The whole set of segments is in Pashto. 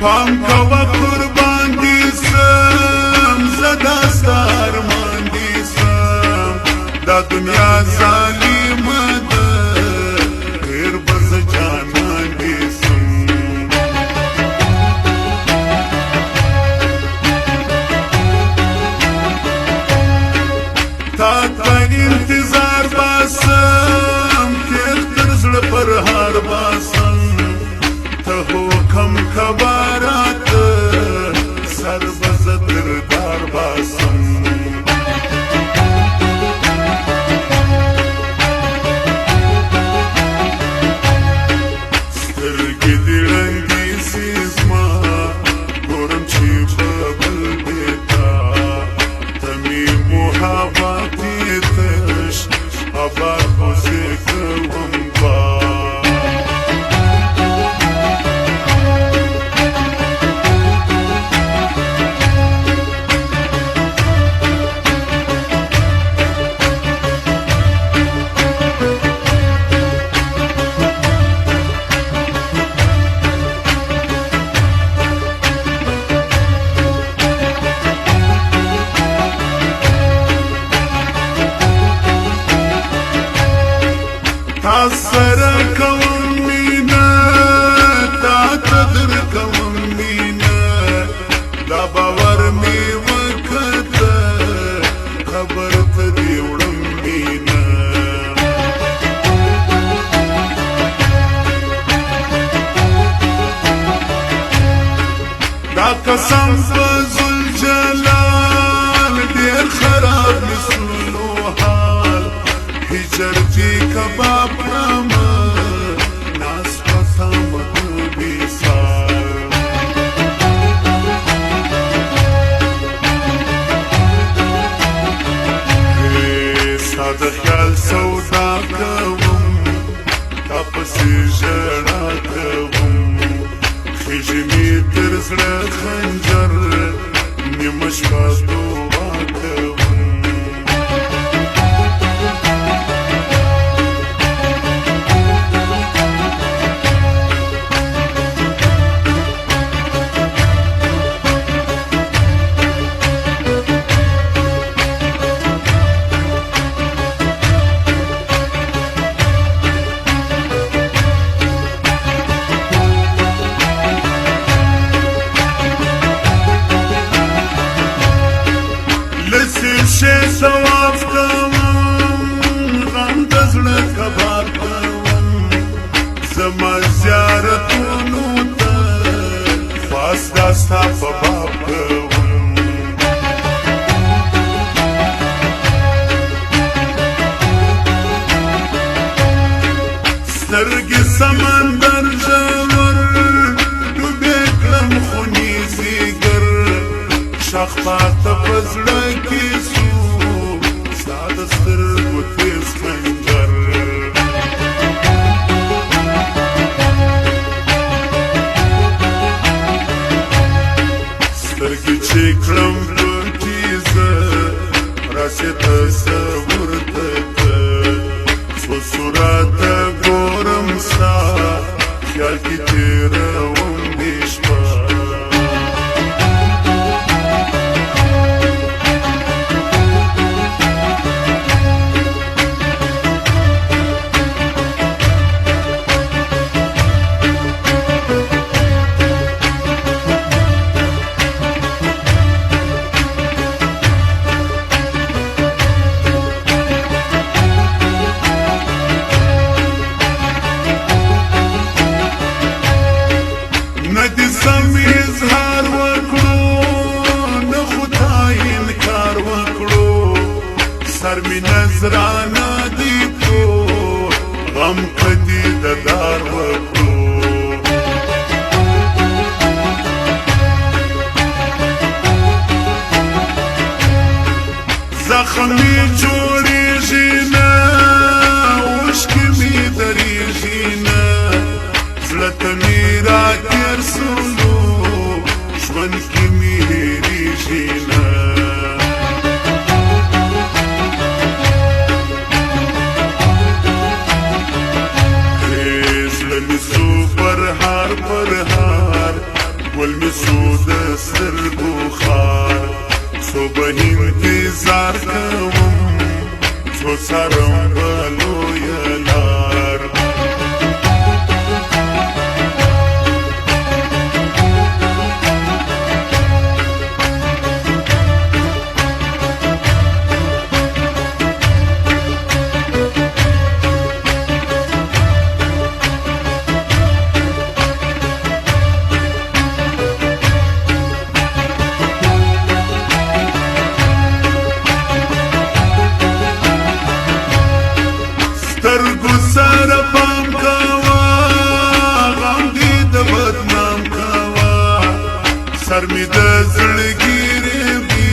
پام کوه قربان دي سم زه دا ستا ارمان دي سم دا دنیا ظالمه ده ډېر به زه جانان دي سم تا ته انتظار باسم تېر تر زړه پر هار باسم ته حکم کوه راته سر به زه تر دار باسم سترګې دې ړندې سي زما ګورم چې په بل بېتا ته مې محبت یې تش آباد اوسې کوم با تا سره کوم مینه تا ته در کوم مینه دا باور مې وکړه خبر ته دې وړم مینه دا قسم په ذوالجلال ډېر خراب نسلو حال هجر دې کباب کړمه ناز پتا مدوبي سال ستا د خیال سودا کوم تا پسې ژړا کوم خېژي مې تر زړه خنجر نیمه شپه دعا کوم شه ثواب کوم غم د زړه کباب کوم زما زیارتونو ته خواست دا ستا په باب کوم سترګې سمندر ژور ډوبې کړم خونې ځیګر شاخ پاته په زړه کې سترګو تیز خنجر سترګې چې کړم پټې زه راسې تصور ته څو صورته ګورم ستا خیال کې تېروم دې شپه سر می نظرانه دی تو غم کدی ددار وکړو زخمی جوړیږي نه اوښکې مې درېږي نه زړه ته مې راتېر سولو ژوند کې مې هېرېږي نه کیسو د سترګو خار څو به انتظار کوم څو څارم به لویه لار سترګو سره پام کوه غم دې د بدنام کوه سر مې د زړګي وي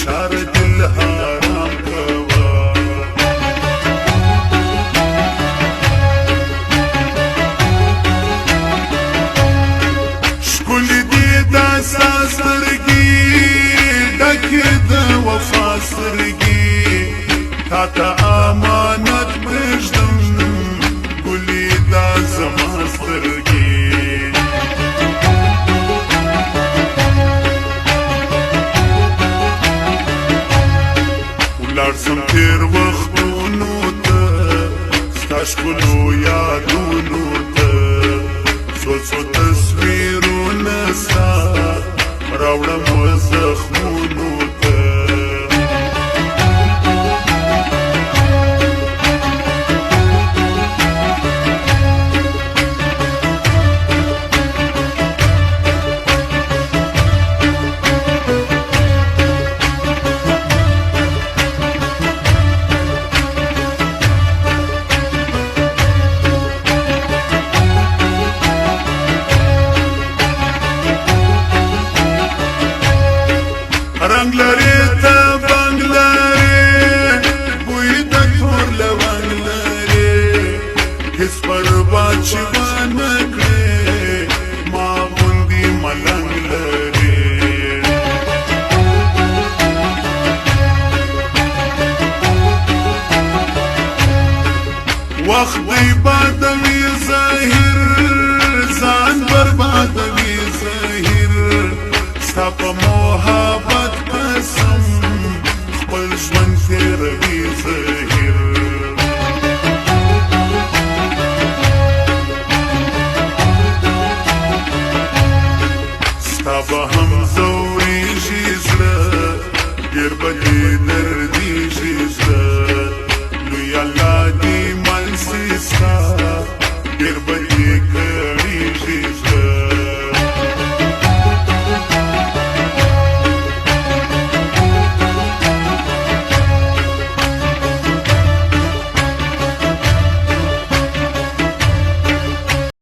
چار دل حرام کوه ښکلې دې دا ستا سترګې ډکې د وفا سترګې تا ته امانت پرېږدم ګلې دا زما سترګې ولاړ سم تېر وختونو ته ستا ښکلو یادونو ته څو څو تصویرونه ستا راوړم زخمونو ته رنگ لري ته بنګ لري بوی د تور لونګ لري هیڅ پروا چې ونه کړې ما غوندې ملنګ لري وخت دی بادوي ظاهر ځان بربادوي ظاهر ستا په محبت قسم خپل ژوند تېروي ظاهر ستا به هم ځورېږي زړه ډېر به دې دردېږي زړه لوی الله دې مل سي ستا ډېر به